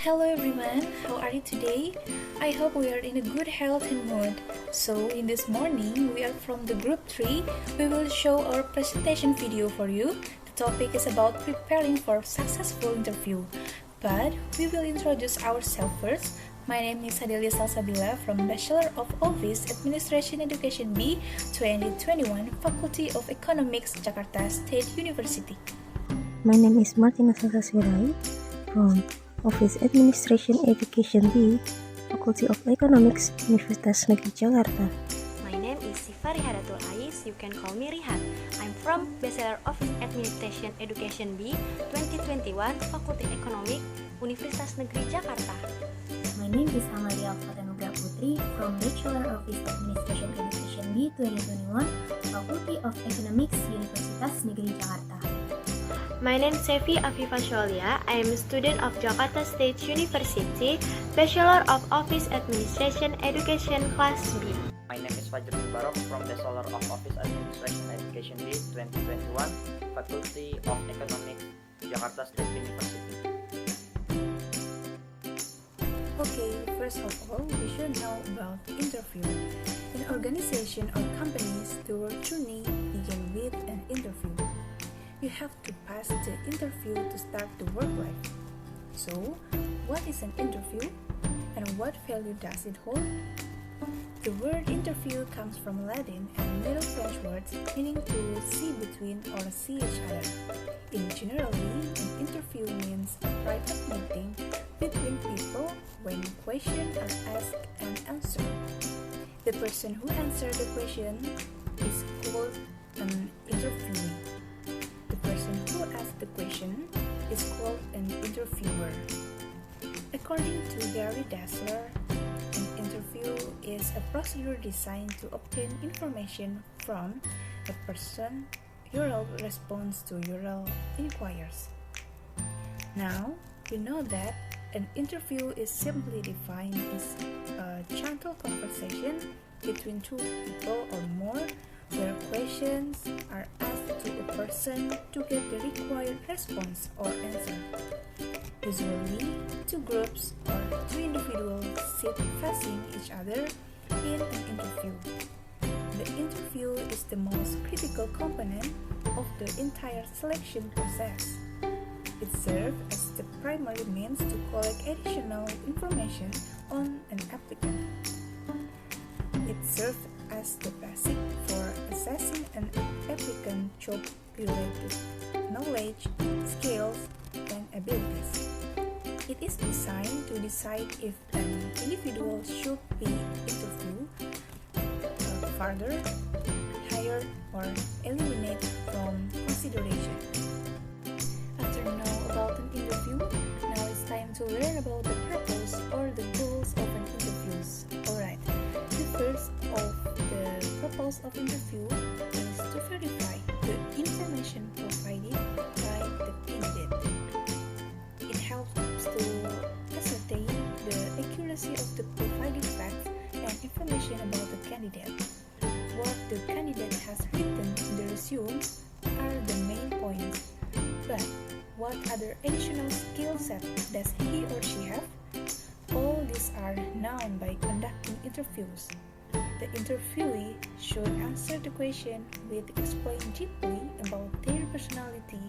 Hello everyone, how are you today? I hope we are in a good health and mood. So in this morning, we are from the group 3. We will show our presentation video for you. The topic is about preparing for successful interview. But we will introduce ourselves first. My name is Adelia Salsabila from Bachelor of Office Administration Education B 2021, Faculty of Economics, Jakarta State University. My name is Martina Salsasirai from Office Administration Education B, Faculty of Economics, Universitas Negeri Jakarta. My name is Siva Rihadatul Ais, you can call me Rihan. I'm from Bachelor of Administration Education B 2021, Fakulti Ekonomi, Universitas Negeri Jakarta. My name is Amalia Fatanugra Putri from Bachelor of Administration Education B 2021, Faculty of Economics, Universitas Negeri Jakarta. My name is Sevi Afifa Sholia. I am a student of Jakarta State University, Bachelor of Office Administration Education Class B. My name is Fajrul Barok from Bachelor of Office Administration Education B 2021, Faculty of Economics, Jakarta State University. Okay, first of all, we should know about interview. In organization or companies, the work journey begin with an interview. You have to pass the interview to start the work life. So, what is an interview and what value does it hold? The word interview comes from Latin and Middle French words meaning to see between or see each other. In generally, an interview means a private meeting between people when questions are asked and answered. The person who answered the question is called an interviewee. The person who asked the question is called an interviewer. According to Gary Dassler, an interview is a procedure designed to obtain information from a person. Oral response to oral inquiries. Now, we know that an interview is simply defined as a gentle conversation between two people or more where questions are asked to a person to get the required response or answer. Usually, two groups or two individuals sit facing each other in an interview. The interview is the most critical component of the entire selection process. It serves as the primary means to collect additional information on an applicant. It serves as the basic for assessing an applicant's job-related knowledge, skills, and abilities. It is designed to decide if an individual should be interviewed further, hired, or eliminated from consideration. After knowing about an interview, now it's time to learn about the purpose or the goals of an interview. Alright, the first of the purpose of interview is to verify the information provided by the candidate. It helps to ascertain the accuracy of the provided facts and information about the candidate. What the candidate has written in the resume are the main points. But what other additional skill set does he or she have? All these are known by conducting interviews. The interviewee should answer the question with explaining deeply about their personality,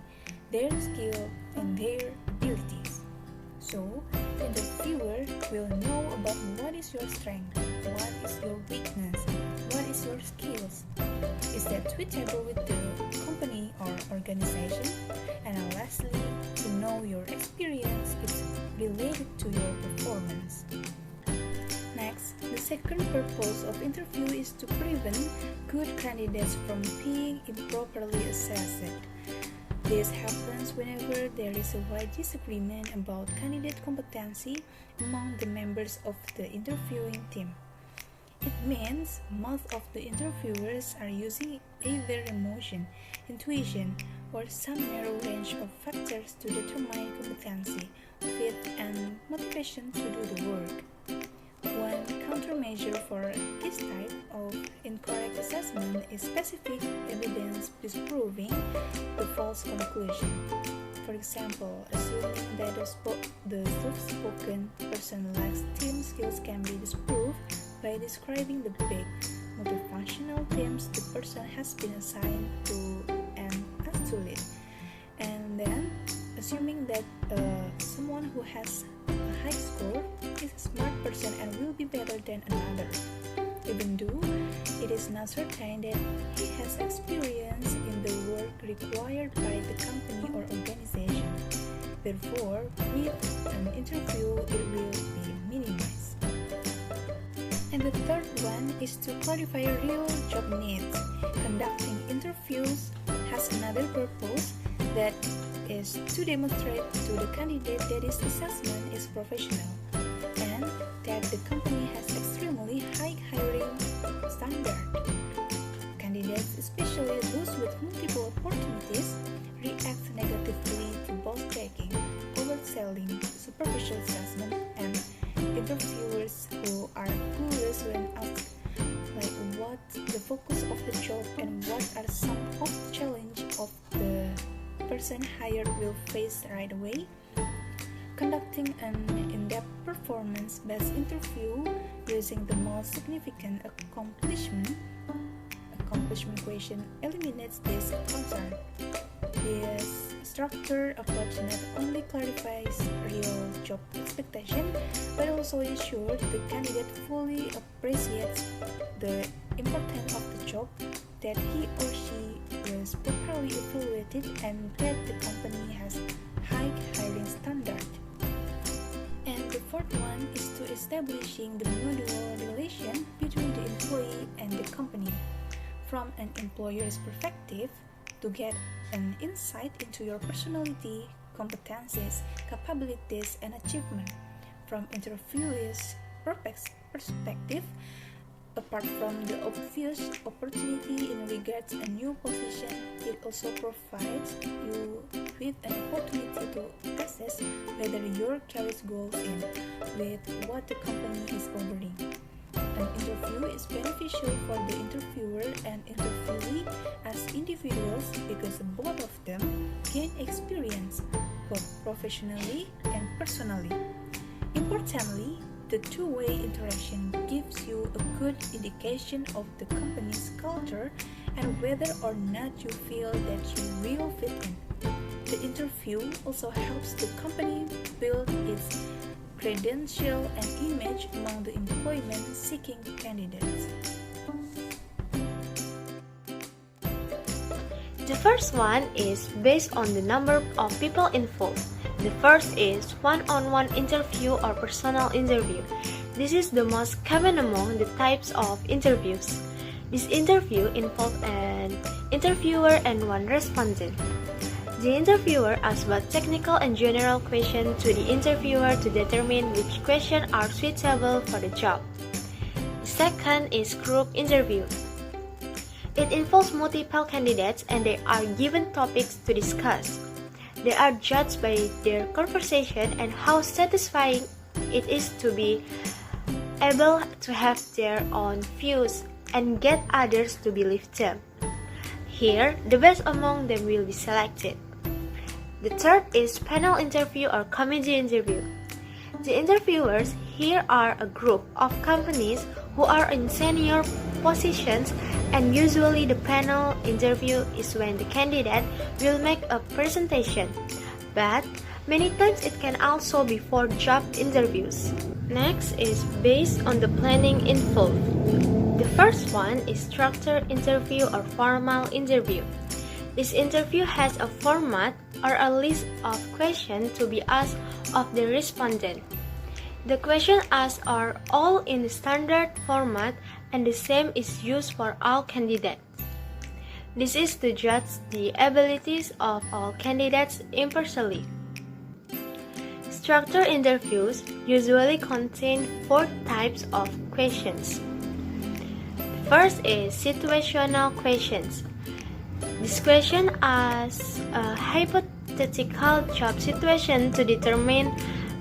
their skill, and their abilities. So, the interviewer will know about what is your strength, what is your weakness, what is your skills. Is that suitable with the company or organization? And lastly, to know your experience is related to your performance. Next, the second purpose of interview is to prevent good candidates from being improperly assessed. This happens whenever there is a wide disagreement about candidate competency among the members of the interviewing team. It means most of the interviewers are using either emotion, intuition, or some narrow range of factors to determine competency, fit, and motivation to do the work. One countermeasure for this type of incorrect assessment is specific evidence disproving the false conclusion. For example, assuming that the soft-spoken person lacks team skills can be disproved by describing the big, multifunctional teams the person has been assigned to and asked to lead. And then, assuming that someone who has a high score is a smart person and will be better than another, even though it is not certain that he has experience in the work required by the company or organization. Therefore, with an interview, it will be minimized. And the third one is to clarify real job needs. Conducting interviews has another purpose, that is to demonstrate to the candidate that his assessment is professional and that the company has extremely high hiring standard. Candidates, especially those with multiple opportunities, react negatively to both checking, overselling, superficial assessment, and interviewers who are clueless when asked like what the focus of the job and what are some of the challenges of the person hired will face right away. Conducting an in-depth performance-based interview using the most significant accomplishment question eliminates this concern. This structured approach not only clarifies real job expectation, but also ensures the candidate fully appreciates the importance of the job, that he or she was properly evaluated, and that the company has high hiring standard. And the fourth one is to establishing the mutual relation between the employee and the company. From an employer's perspective, to get an insight into your personality, competencies, capabilities, and achievement. From interviewer's perspective, apart from the obvious opportunity in regards a new position, it also provides you with an opportunity to assess whether your career goes in with what the company is offering. An interview is beneficial for the interviewer and interviewee as individuals because both of them gain experience, both professionally and personally. Importantly, the two-way interaction gives you a good indication of the company's culture and whether or not you feel that you will fit in. The interview also helps the company build its credential and image among the employment-seeking candidates. The first one is based on the number of people involved. The first is one-on-one interview or personal interview. This is the most common among the types of interviews. This interview involves an interviewer and one respondent. The interviewer asks both technical and general questions to the interviewer to determine which questions are suitable for the job. The second is group interview. It involves multiple candidates and they are given topics to discuss. They are judged by their conversation and how satisfying it is to be able to have their own views and get others to believe them. Here, the best among them will be selected. The third is panel interview or committee interview. The interviewers here are a group of companies who are in senior positions, and usually the panel interview is when the candidate will make a presentation, but many times it can also be for job interviews. Next is based on the planning involved. The first one is structured interview or formal interview. This interview has a format or a list of questions to be asked of the respondent. The questions asked are all in the standard format and the same is used for all candidates. This is to judge the abilities of all candidates impartially. Structured interviews usually contain 4 types of questions. The first is situational questions. This question asks a hypothetical job situation to determine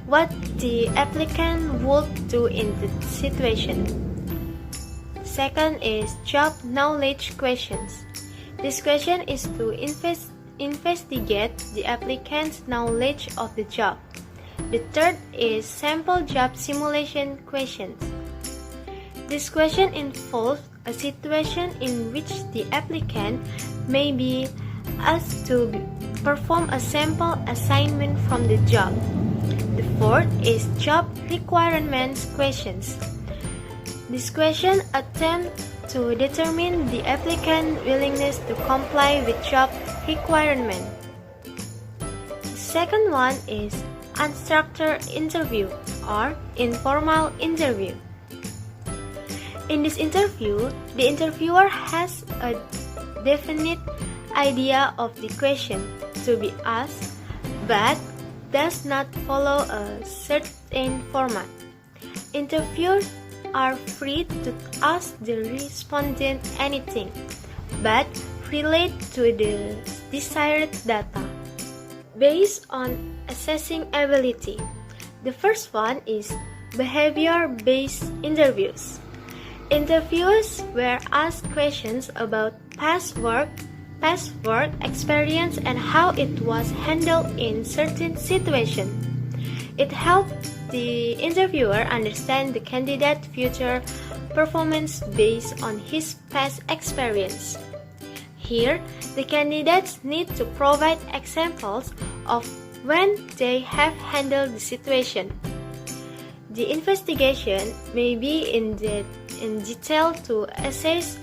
what the applicant would do in the situation. Second is job knowledge questions. This question is to investigate the applicant's knowledge of the job. The third is sample job simulation questions. This question involves a situation in which the applicant may be asked to perform a sample assignment from the job. The fourth is job requirements questions. This question attempts to determine the applicant's willingness to comply with job requirement. The second one is unstructured interview or informal interview. In this interview, the interviewer has a definite idea of the question to be asked, but does not follow a certain format. Interviewers are free to ask the respondent anything, but relate to the desired data. Based on assessing ability, the first one is behavior-based interviews. Interviewers were asked questions about past work experience and how it was handled in certain situations. It helped the interviewer understand the candidate's future performance based on his past experience. Here, the candidates need to provide examples of when they have handled the situation. The investigation may be in detail to assess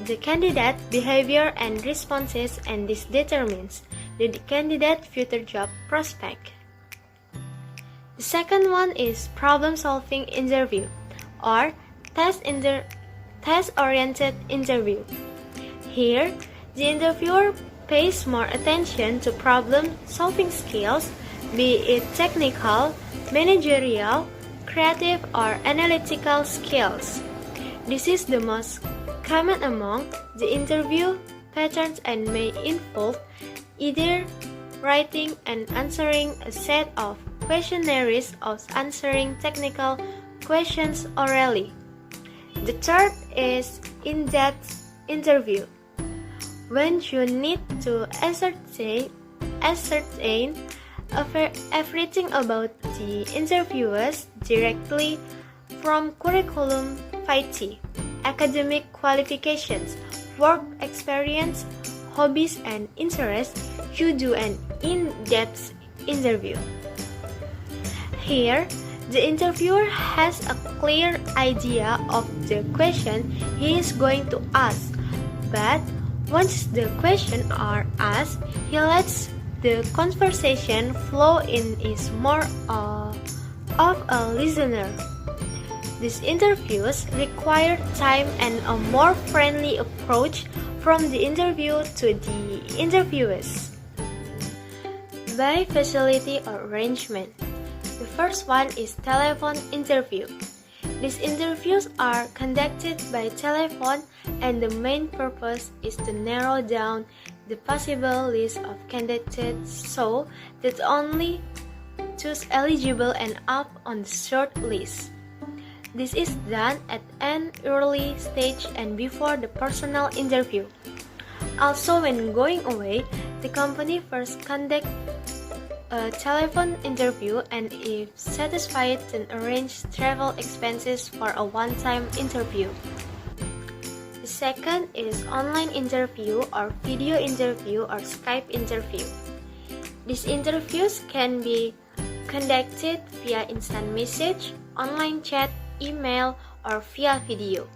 the candidate behavior and responses, and this determines the candidate's future job prospect. The second one is problem-solving interview or task-oriented interview. Here, the interviewer pays more attention to problem-solving skills, be it technical, managerial, creative, or analytical skills. This is the most common among the interview patterns and may involve either writing and answering a set of questionnaires or answering technical questions orally. The third is in-depth interview, when you need to ascertain everything about the interviewers directly from curriculum vitae, academic qualifications, work experience, hobbies, and interests. You do an in-depth interview. Here, the interviewer has a clear idea of the question he is going to ask, but once the questions are asked, he lets the conversation flow and is more of a listener. These interviews require time and a more friendly approach from the interview to the interviewers. By facility or arrangement. The first one is telephone interview. These interviews are conducted by telephone, and the main purpose is to narrow down the possible list of candidates so that only those eligible end up on the short list. This is done at an early stage and before the personal interview. Also, when going away, the company first conducts a telephone interview, and if satisfied, then arrange travel expenses for a one-time interview. The second is online interview or video interview or Skype interview. These interviews can be conducted via instant message, online chat, email, or via video.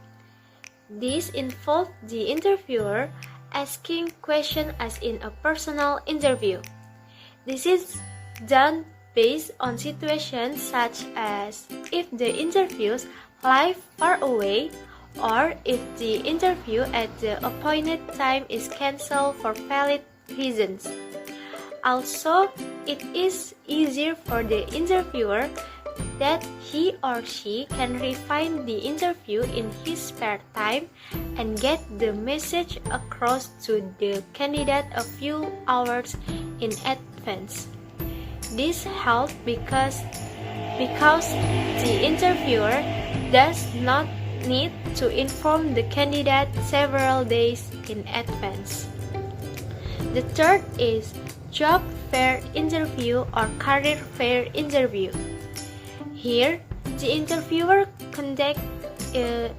These involve the interviewer asking questions as in a personal interview. This is done based on situations such as if the interviews live far away or if the interview at the appointed time is cancelled for valid reasons. Also, it is easier for the interviewer that he or she can refine the interview in his spare time and get the message across to the candidate a few hours in advance. This helps because the interviewer does not need to inform the candidate several days in advance. The third is job fair interview or career fair interview. Here, the interviewer conduct a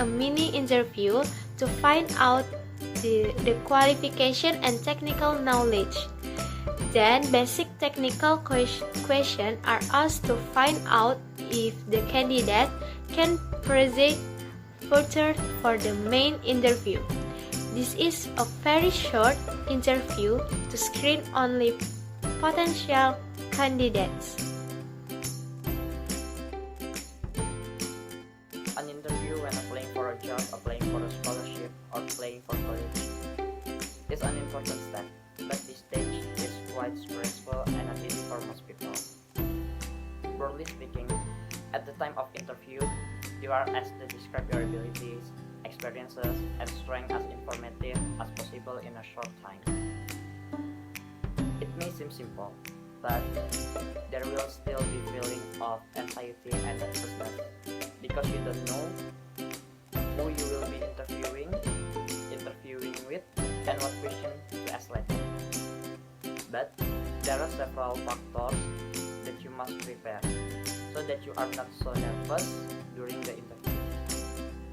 mini interview to find out the qualification and technical knowledge. Then, basic technical questions are asked to find out if the candidate can proceed further for the main interview. This is a very short interview to screen only potential candidates. An interview when applying for a job, applying for a scholarship, or applying for college is an important step, but this stage is quite stressful and not easy for most people. Broadly speaking, at the time of interview, you are asked to describe your abilities, experiences, and strengths as informative as possible in a short time. It may seem simple, but there will still be feeling of anxiety and nervousness because you don't know who you will be interviewing with, and what question to ask later. But there are several factors that you must prepare so that you are not so nervous during the interview.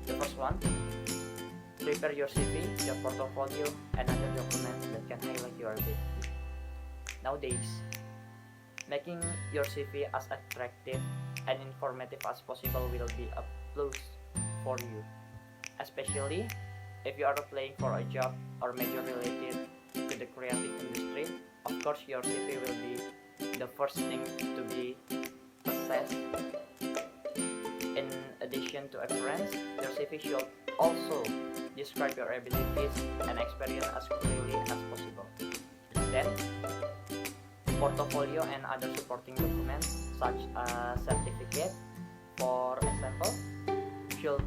The first one, prepare your CV, your portfolio, and other documents that can highlight your ability. Nowadays, making your CV as attractive and informative as possible will be a plus for you, especially if you are applying for a job or major related to the creative industry. Of course, your CV will be the first thing to be assessed. In addition to appearance, your CV should also describe your abilities and experience as clearly as possible. Then, portfolio and other supporting documents such as certificate, for example, should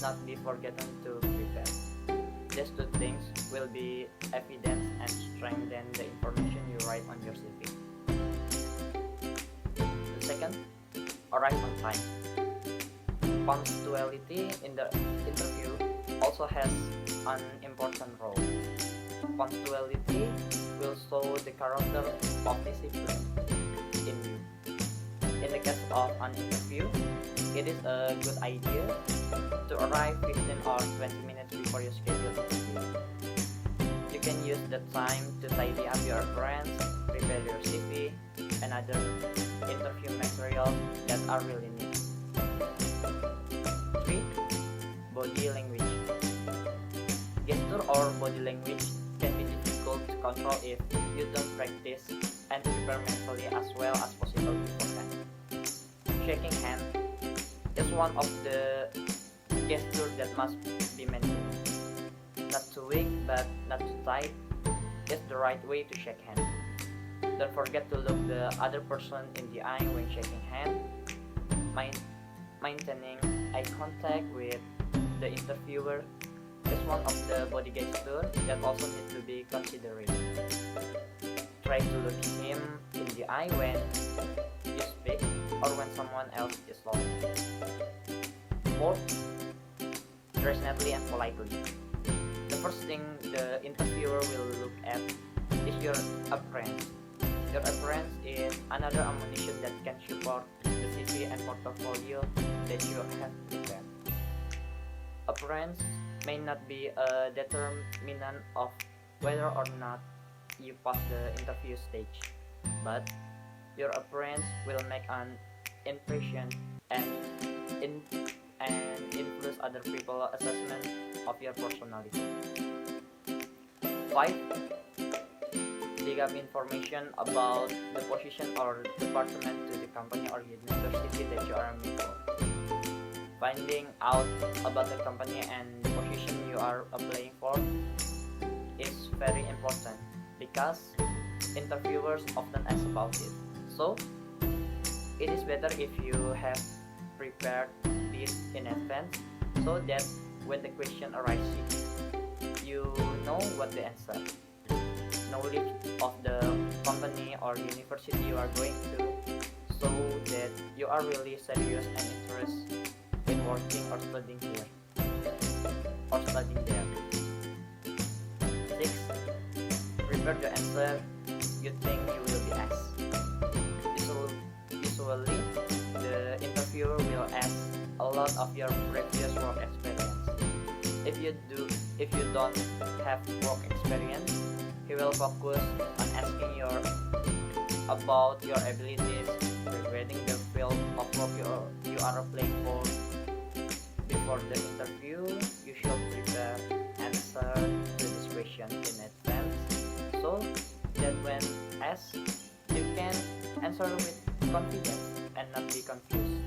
not be forgotten to prepare. These two things will be evidence and strengthen the information you write on your CV. The second, arrive on time. Punctuality in the interview also has an important role. Punctuality will show the character of discipline in you. In the case of an interview, it is a good idea to arrive 15 or 20 minutes before your scheduled interview. You can use the time to tidy up your appearance, prepare your CV, and other interview materials that are really needed. 3. Body language. Gesture or body language can be difficult to control if you don't practice and prepare mentally as well as possible beforehand. Shaking hands is one of the gestures that must be maintained. Not too weak but not too tight is the right way to shake hands. Don't forget to look the other person in the eye when shaking hands. Maintaining eye contact with the interviewer is one of the body gestures that also need to be considered. Try to look him in the eye when you speak or when someone else is talking. 4. Dress neatly and politely. The first thing the interviewer will look at is your appearance. Your appearance is another ammunition that can support the CV and portfolio that you have prepared. Appearance may not be a determinant of whether or not you pass the interview stage, but your appearance will make an impression and influence other people's assessment of your personality. 5. Dig up information about the position or department to the company or university that you are aiming for. Finding out about the company and the position you are applying for is very important because interviewers often ask about it. So, it is better if you have prepared this in advance so that when the question arises, you know what the answer. Knowledge of the company or university you are going to, so that you are really serious and interested in working or studying here or studying there. 6. prepare the answer you think you will be asked. Usually, the interviewer will ask a lot of your previous work experience. If you don't have work experience, he will focus on asking about your abilities regarding the field of work you are applying for. Before the interview, you should prepare answer to this question in advance, so that when asked, you can answer with confidence and not be confused.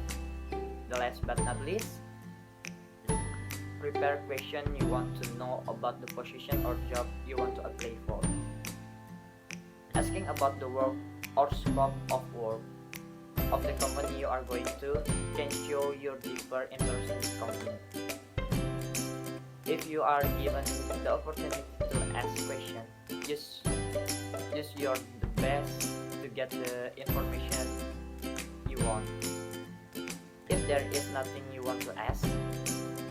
The last but not least, prepare question you want to know about the position or job you want to apply for. Asking about the work or scope of work of the company you are going to can show your deeper interest in the company. If you are given the opportunity to ask questions, use your the best to get the information you want. If there is nothing you want to ask,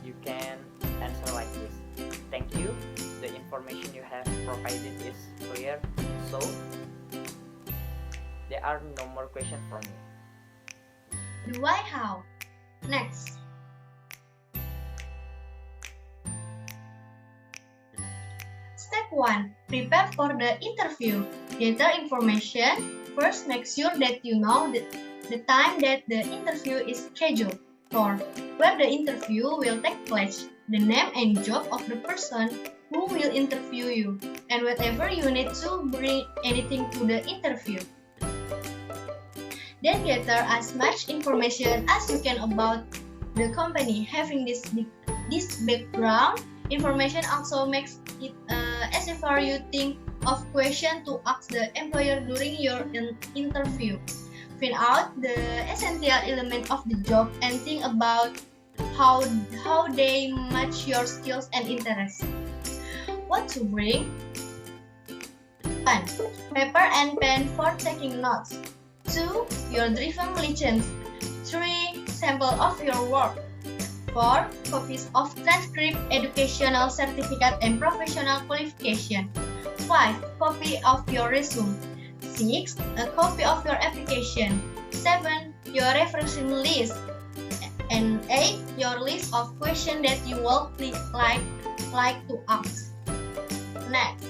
you can answer like this: thank you, the information you have provided is clear, so there are no more questions from me. The why how. Next. Step 1. Prepare for the interview. Gather information. First, make sure that you know the time that the interview is scheduled for, where the interview will take place, the name and job of the person who will interview you, and whatever you need to bring anything to the interview. Then gather as much information as you can about the company. Having this background information also makes it easy for you to think of questions to ask the employer during your interview. Find out the essential element of the job and think about how they match your skills and interests. What to bring? 1. Paper and pen for taking notes. 2. Your driving license. 3. Sample of your work. 4. Copies of transcript, educational certificate, and professional qualification. 5. Copy of your resume. 6. A copy of your application. 7. Your referencing list. And 8. Your list of questions that you would like to ask. Next.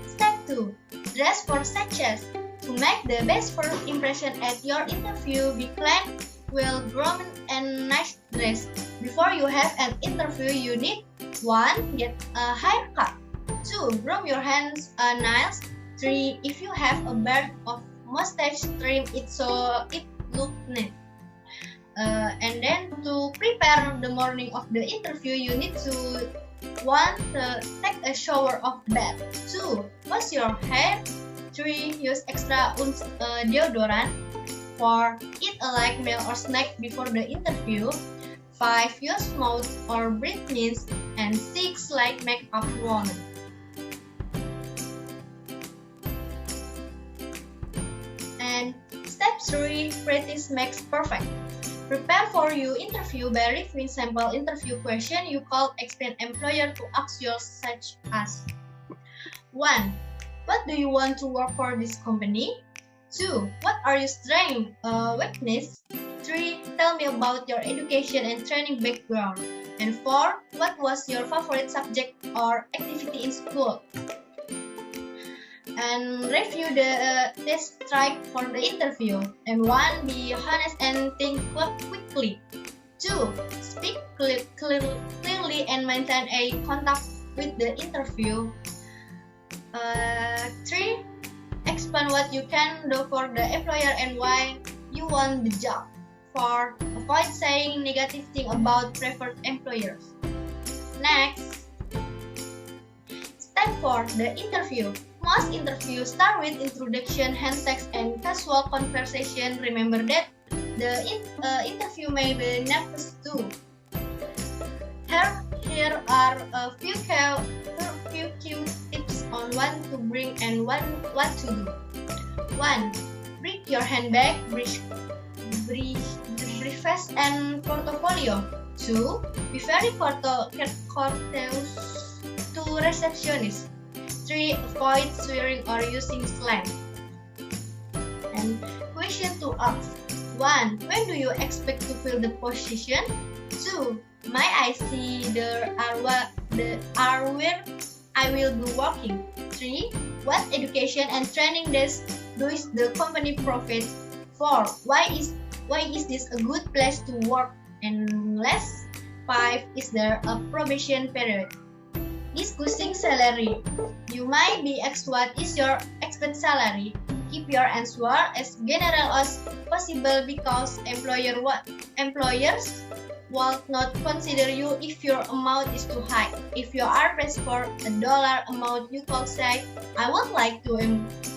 Step 2. Dress for success. To make the best first impression at your interview, be clean, well-groomed, and nice dress. Before you have an interview, you need 1. Get a haircut. 2. Groom your hands and nails. 3. If you have a beard or mustache, trim it so it looks neat. And then to prepare the morning of the interview, you need to 1. Take a shower of bath. 2. Wash your hair. 3. Use extra deodorant. 4. Eat a light meal or snack before the interview. 5. Use mouth or breath mints. And 6. Light makeup warming. And step 3. Practice makes perfect. Prepare for your interview by reviewing sample interview question you could expect employer to ask you, such as 1. What do you want to work for this company? 2. What are your strengths, weakness? 3. Tell me about your education and training background. And 4. What was your favorite subject or activity in school? And review the test track for the interview. And 1. Be honest and think quickly. 2. Speak clearly and maintain a contact with the interview. 3. Explain what you can do for the employer and why you want the job. 4. Avoid saying negative things about preferred employers. Next. Step 4. The interview. Most interviews start with introduction, handshakes, and casual conversation. Remember that the interview may be nervous too. Here are a few key tips on what to bring and what to do. 1. Bring your handbag, briefcase, and portfolio. 2. Be very courteous receptionist. 3. Avoid swearing or using slang. And question to ask. 1. When do you expect to fill the position? 2. May I see the hour where I will be working? 3. What education and training does the company provide? 4. Why is this a good place to work? And last, 5. Is there a probation period? Discussing salary. You might be asked what is your expected salary. Keep your answer as general as possible because employers will not consider you if your amount is too high. If you are pressed for a dollar amount, you could say, I would like to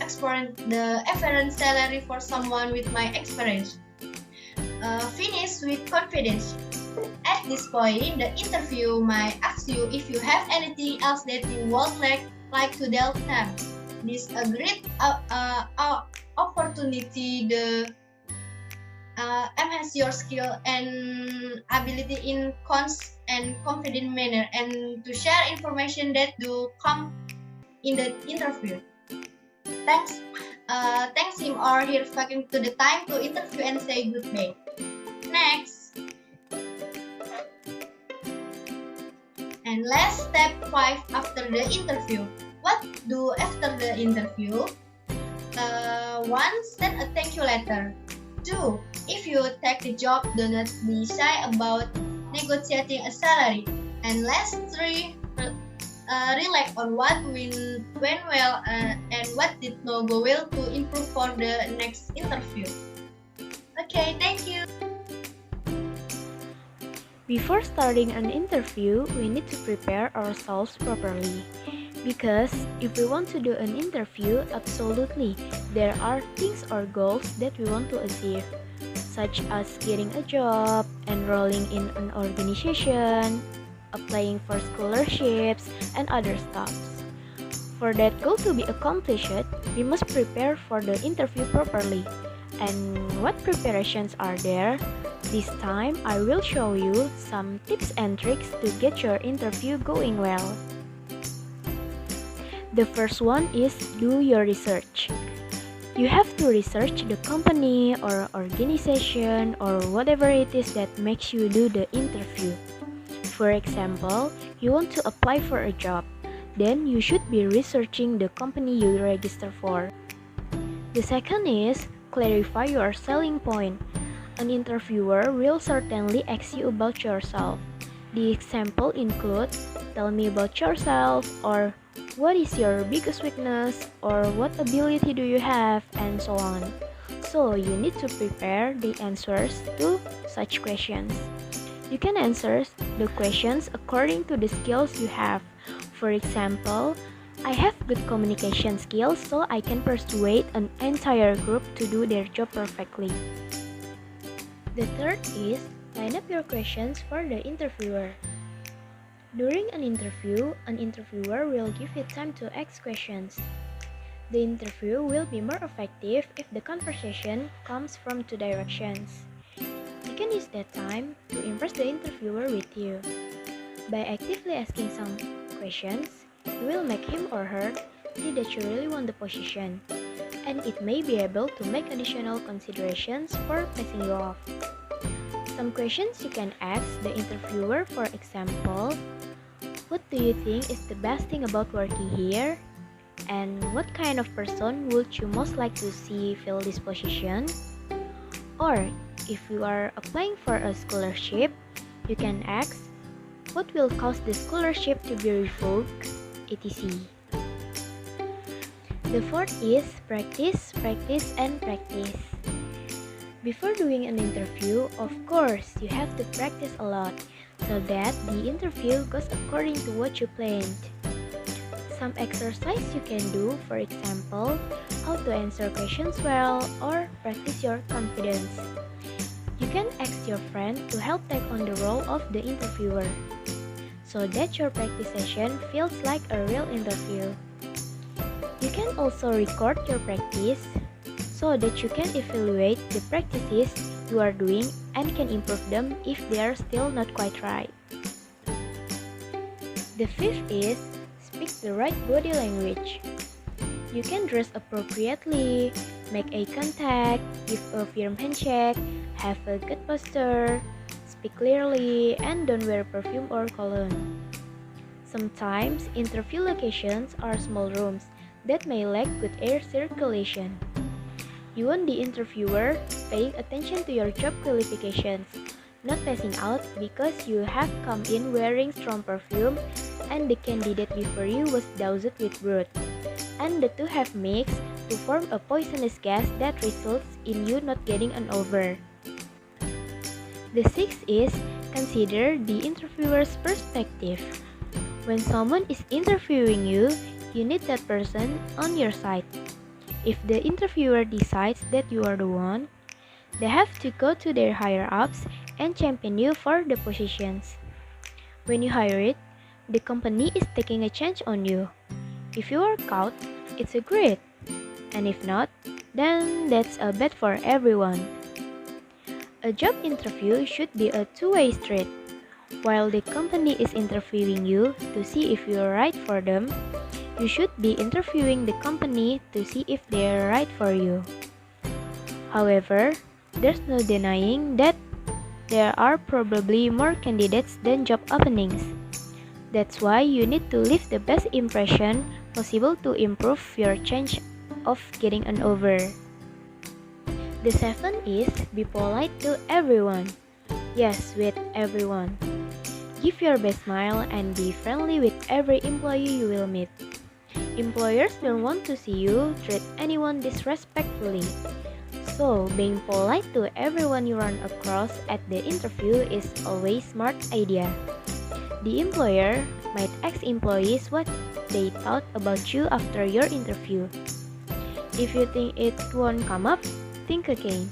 experience the average salary for someone with my experience. Finish with confidence. At this point, the interview might ask you if you have anything else that you would like to tell them. This is a great opportunity to enhance your skill and ability in confident manner and to share information that do come in the interview. Thanks him or her taking to the time to interview and say goodbye. Next. And last step 5 after the interview. What do after the interview? 1. Send a thank you letter. 2. If you take the job, do not be shy about negotiating a salary. And last 3. Reflect on what went well and what did not go well to improve for the next interview. Okay, thank you. Before starting an interview, we need to prepare ourselves properly. Because if we want to do an interview, absolutely, there are things or goals that we want to achieve, such as getting a job, enrolling in an organization, applying for scholarships, and other stuffs. For that goal to be accomplished, we must prepare for the interview properly. And what preparations are there? This time, I will show you some tips and tricks to get your interview going well. The first one is do your research. You have to research the company or organization or whatever it is that makes you do the interview. For example, you want to apply for a job, then you should be researching the company you register for. The second is clarify your selling point. An interviewer will certainly ask you about yourself. The example include, tell me about yourself, or what is your biggest weakness, or what ability do you have, and so on. So you need to prepare the answers to such questions. You can answer the questions according to the skills you have. For example, I have good communication skills, so I can persuade an entire group to do their job perfectly. The third is line up your questions for the interviewer. During an interviewer will give you time to ask questions. The interview will be more effective if the conversation comes from two directions. You can use that time to impress the interviewer with you. By actively asking some questions, you will make him or her see that you really want the position, and it may be able to make additional considerations for passing you off. Some questions you can ask the interviewer, for example, what do you think is the best thing about working here? And what kind of person would you most like to see fill this position? Or, if you are applying for a scholarship, you can ask, what will cause the scholarship to be revoked, etc. The fourth is practice, practice, and practice. Before doing an interview, of course, you have to practice a lot so that the interview goes according to what you planned. Some exercise you can do, for example, how to answer questions well or practice your confidence. You can ask your friend to help take on the role of the interviewer, so that your practice session feels like a real interview. You can also record your practice so that you can evaluate the practices you are doing and can improve them if they are still not quite right. The fifth is the right body language. You can dress appropriately, make eye contact, give a firm handshake, have a good posture, speak clearly, and don't wear perfume or cologne. Sometimes interview locations are small rooms that may lack good air circulation. You want the interviewer paying attention to your job qualifications, not passing out because you have come in wearing strong perfume and the candidate before you was doused with breath, and the two have mixed to form a poisonous gas that results in you not getting an offer. The sixth is consider the interviewer's perspective. When someone is interviewing you, you need that person on your side. If the interviewer decides that you are the one, they have to go to their higher-ups and champion you for the positions. When you hire it, the company is taking a chance on you. If you work out, it's a great. And if not, then that's a bad for everyone. A job interview should be a two-way street. While the company is interviewing you to see if you're right for them, you should be interviewing the company to see if they're right for you. However, there's no denying that there are probably more candidates than job openings. That's why you need to leave the best impression possible to improve your chance of getting an offer. The seventh is be polite to everyone. Yes, with everyone. Give your best smile and be friendly with every employee you will meet. Employers don't want to see you treat anyone disrespectfully. So, being polite to everyone you run across at the interview is always a smart idea. The employer might ask employees what they thought about you after your interview. If you think it won't come up, think again.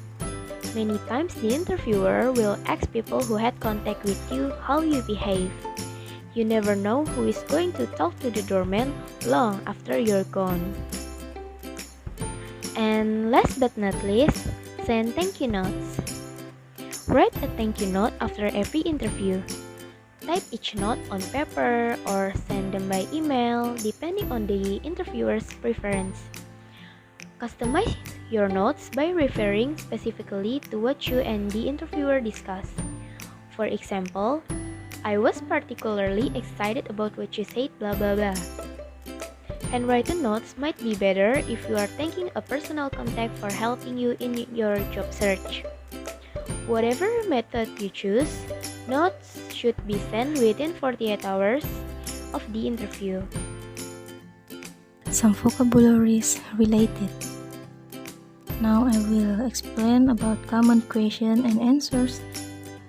Many times the interviewer will ask people who had contact with you how you behave. You never know who is going to talk to the doorman long after you're gone. And last but not least, send thank you notes. Write a thank you note after every interview. Type each note on paper or send them by email depending on the interviewer's preference. Customize your notes by referring specifically to what you and the interviewer discussed. For example, I was particularly excited about what you said blah blah blah. Handwritten notes might be better if you are thanking a personal contact for helping you in your job search. Whatever method you choose, notes should be sent within 48 hours of the interview. Some vocabularies related. Now I will explain about common question and answers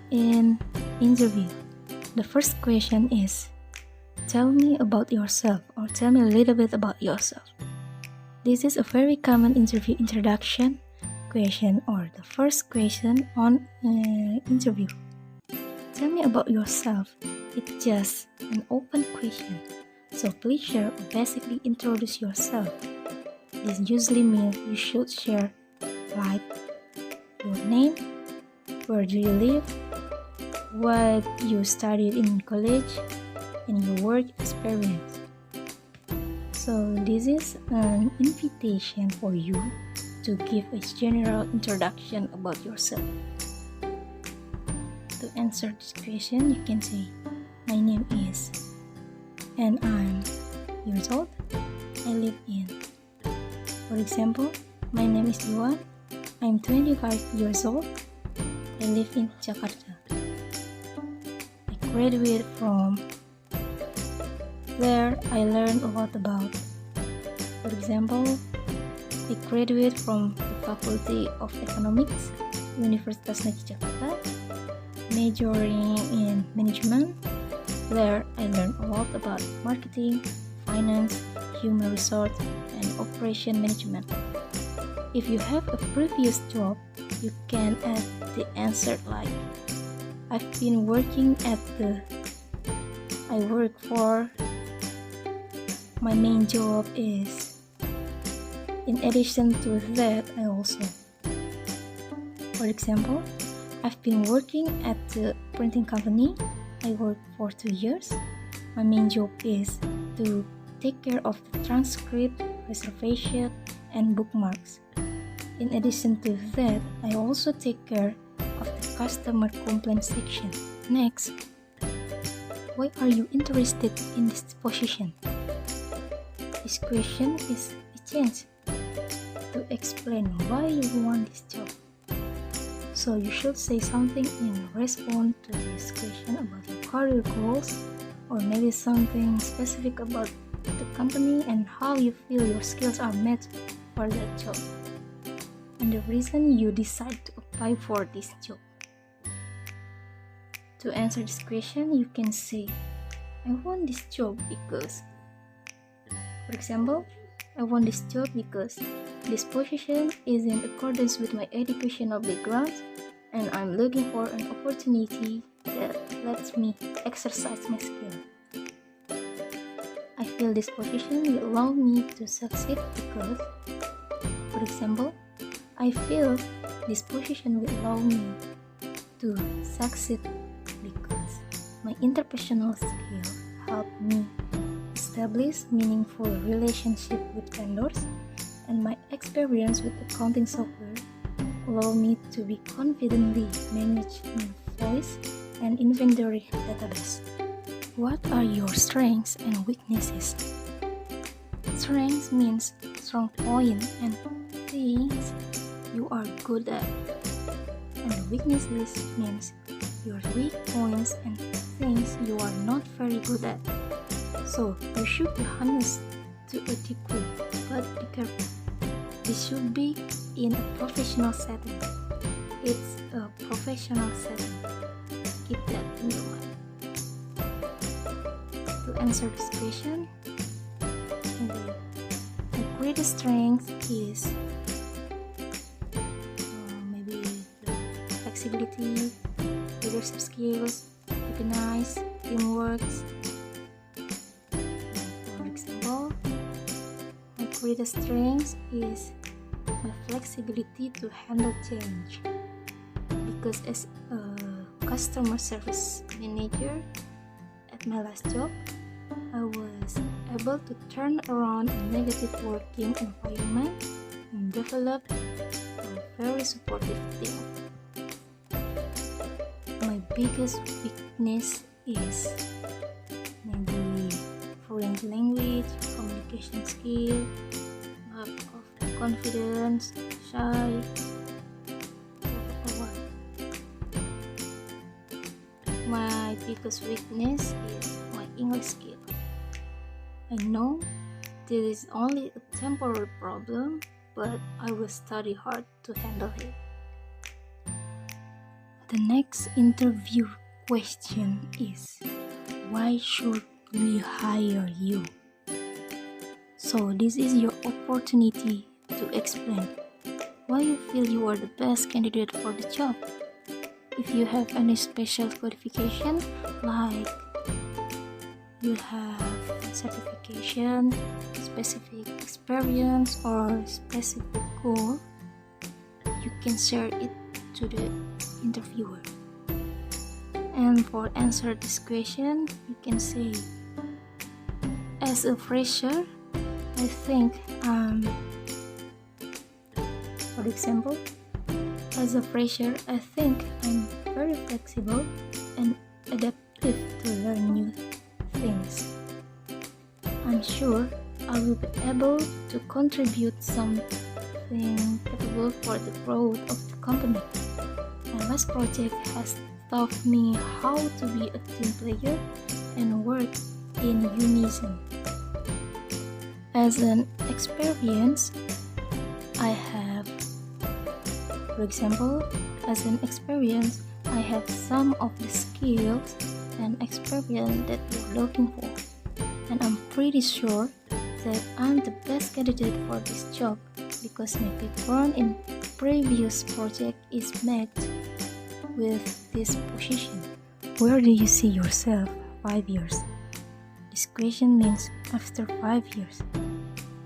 in interview. The first question is, tell me about yourself, or tell me a little bit about yourself. This is a very common interview introduction question or the first question on interview. Tell me about yourself. It's just an open question. So please share or basically introduce yourself. This usually means you should share like your name, where do you live, what you studied in college, and your work experience. So this is an invitation for you to give a general introduction about yourself. To answer this question, you can say, my name is, and I'm years old. I live in. For example, my name is Yuan. I'm 25 years old. I live in Jakarta. I graduated from there. I learned a lot about. For example, I graduated from the Faculty of Economics, Universitas Negeri Jakarta, majoring in management. There, I learned a lot about marketing, finance, human resource, and operation management. If you have a previous job, you can add the answer like, I've been working at I work for, my main job is, in addition to that, I also. For example, I've been working at the printing company. I worked for 2 years. My main job is to take care of the transcript, reservation, and bookmarks. In addition to that, I also take care of the customer complaint section. Next, why are you interested in this position? This question is a chance to explain why you want this job. So you should say something in response to this question about your career goals, or maybe something specific about the company and how you feel your skills are met for that job, and the reason you decide to apply for this job. To answer this question, you can say, I want this job because, for example, I want this job because this position is in accordance with my educational background, and I'm looking for an opportunity that lets me exercise my skill. I feel this position will allow me to succeed because, for example, I feel this position will allow me to succeed because my interpersonal skill help me establish meaningful relationship with vendors, and my experience with accounting software allow me to be confidently manage invoice and inventory database. What are your strengths and weaknesses? Strengths means strong point and things you are good at, and weaknesses means your weak points and things you are not very good at. So you should be honest to a degree, but be careful. This should be in a professional setting. It's a professional setting. Keep that in your mind. To answer this question, the greatest strength is maybe the flexibility, leadership skills, organize, teamwork. For example, my greatest strength is my flexibility to handle change, because as a customer service manager at my last job, I was able to turn around a negative working environment and develop a very supportive team. My biggest weakness is maybe foreign language, communication skill, lack of confidence, shy. My biggest weakness is my English skill. I know this is only a temporary problem, but I will study hard to handle it. The next interview question is, why should we hire you? So this is your opportunity to explain why you feel you are the best candidate for the job. If you have any special qualification, like you have certification, specific experience, or specific goal, you can share it to the interviewer. And for answer this question, you can say, as a fresher, I think for example, as a fresher, I think I'm very flexible and adaptive to learn new things. I'm sure I will be able to contribute something capable for the growth of the company. My last project has taught me how to be a team player and work in unison. As an experience, I have, for example, as an experience, I have some of the skills and experience that you're looking for, and I'm pretty sure that I'm the best candidate for this job because my background in previous project is matched with this position. Where do you see yourself 5 years? This question means after 5 years.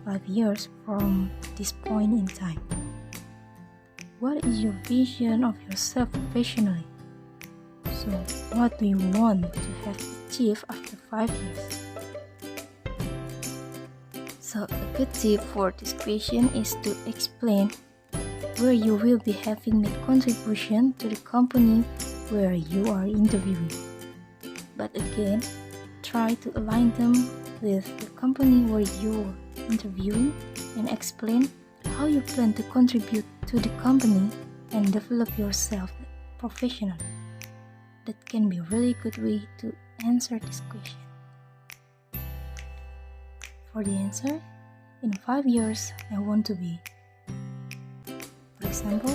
5 years from this point in time. What is your vision of yourself professionally? So, what do you want to have achieved after 5 years? So a good tip for this question is to explain where you will be having made contribution to the company where you are interviewing. But again, try to align them with the company where you are interviewing and explain how you plan to contribute to the company and develop yourself professionally. That can be a really good way to answer this question. For the answer, in 5 years, I want to be. For example,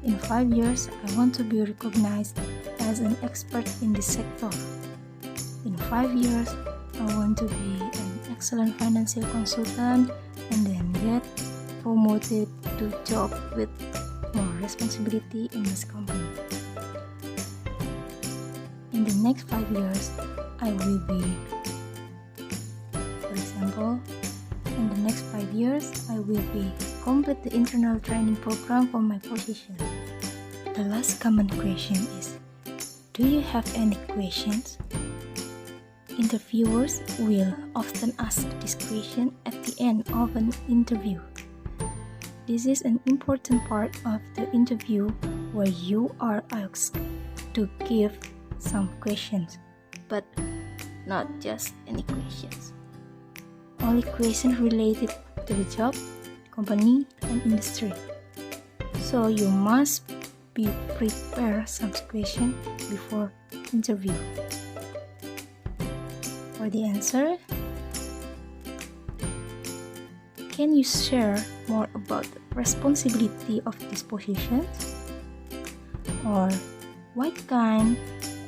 in 5 years, I want to be recognized as an expert in this sector. In 5 years, I want to be an excellent financial consultant and then get promoted to job with more responsibility in this company. In the next 5 years, I will be. For example, in the next 5 years, I will be complete the internal training program for my position. The last common question is, do you have any questions? Interviewers will often ask this question at the end of an interview. This is an important part of the interview where you are asked to give some questions, but not just any questions. Only questions related to the job, company, and industry. So you must be prepare some questions before interview. For the answer, can you share more about the responsibility of this position? Or what kind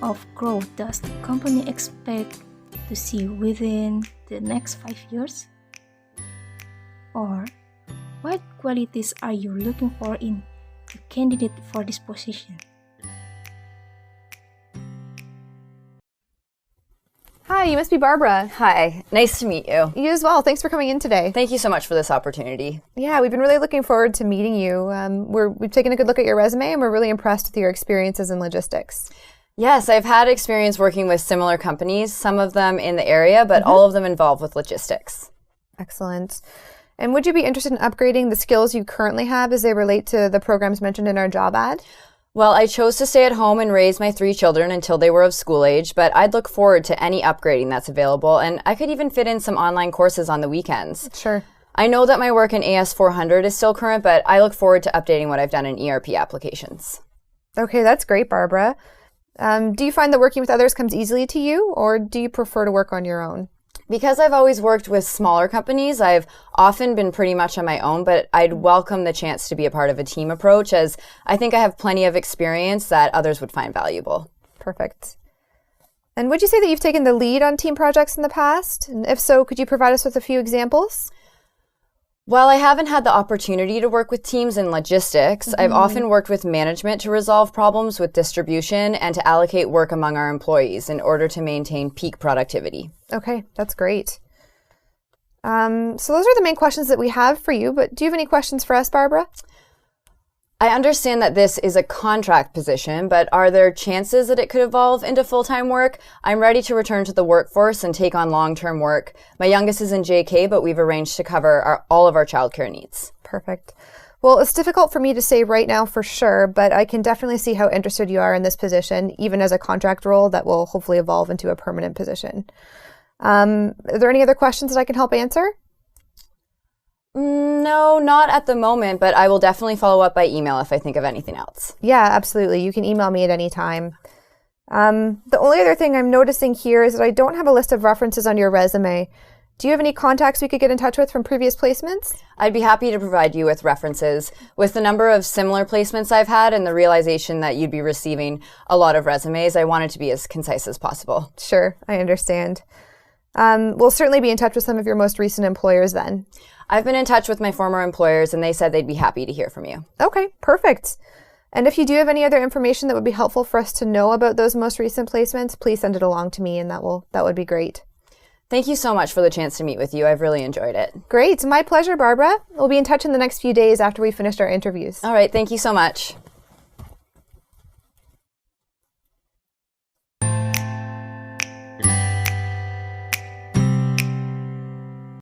of growth does the company expect to see within the next 5 years? Or what qualities are you looking for in a candidate for this position? Hi, you must be Barbara. Hi, nice to meet you. You as well. Thanks for coming in today. Thank you so much for this opportunity. Yeah, we've been really looking forward to meeting you. We've taken a good look at your resume and we're really impressed with your experiences in logistics. Yes, I've had experience working with similar companies, some of them in the area, but all of them involved with logistics. Excellent. And would you be interested in upgrading the skills you currently have as they relate to the programs mentioned in our job ad? Well, I chose to stay at home and raise my 3 children until they were of school age, but I'd look forward to any upgrading that's available, and I could even fit in some online courses on the weekends. Sure. I know that my work in AS400 is still current, but I look forward to updating what I've done in ERP applications. Okay, that's great, Barbara. Do you find that working with others comes easily to you, or do you prefer to work on your own? Because I've always worked with smaller companies, I've often been pretty much on my own, but I'd welcome the chance to be a part of a team approach, as I think I have plenty of experience that others would find valuable. Perfect. And would you say that you've taken the lead on team projects in the past? And if so, could you provide us with a few examples? While I haven't had the opportunity to work with teams in logistics, I've often worked with management to resolve problems with distribution and to allocate work among our employees in order to maintain peak productivity. Okay, that's great. So those are the main questions that we have for you, but do you have any questions for us, Barbara? I understand that this is a contract position, but are there chances that it could evolve into full-time work? I'm ready to return to the workforce and take on long-term work. My youngest is in JK, but we've arranged to cover all of our childcare needs. Perfect. Well, it's difficult for me to say right now for sure, but I can definitely see how interested you are in this position, even as a contract role that will hopefully evolve into a permanent position. Are there any other questions that I can help answer? No, not at the moment, but I will definitely follow up by email if I think of anything else. Yeah, absolutely. You can email me at any time. The only other thing I'm noticing here is that I don't have a list of references on your resume. Do you have any contacts we could get in touch with from previous placements? I'd be happy to provide you with references. With the number of similar placements I've had and the realization that you'd be receiving a lot of resumes, I wanted to be as concise as possible. Sure, I understand. We'll certainly be in touch with some of your most recent employers then. I've been in touch with my former employers and they said they'd be happy to hear from you. Okay, perfect. And if you do have any other information that would be helpful for us to know about those most recent placements, please send it along to me and that would be great. Thank you so much for the chance to meet with you. I've really enjoyed it. Great. My pleasure, Barbara. We'll be in touch in the next few days after we finished our interviews. All right. Thank you so much.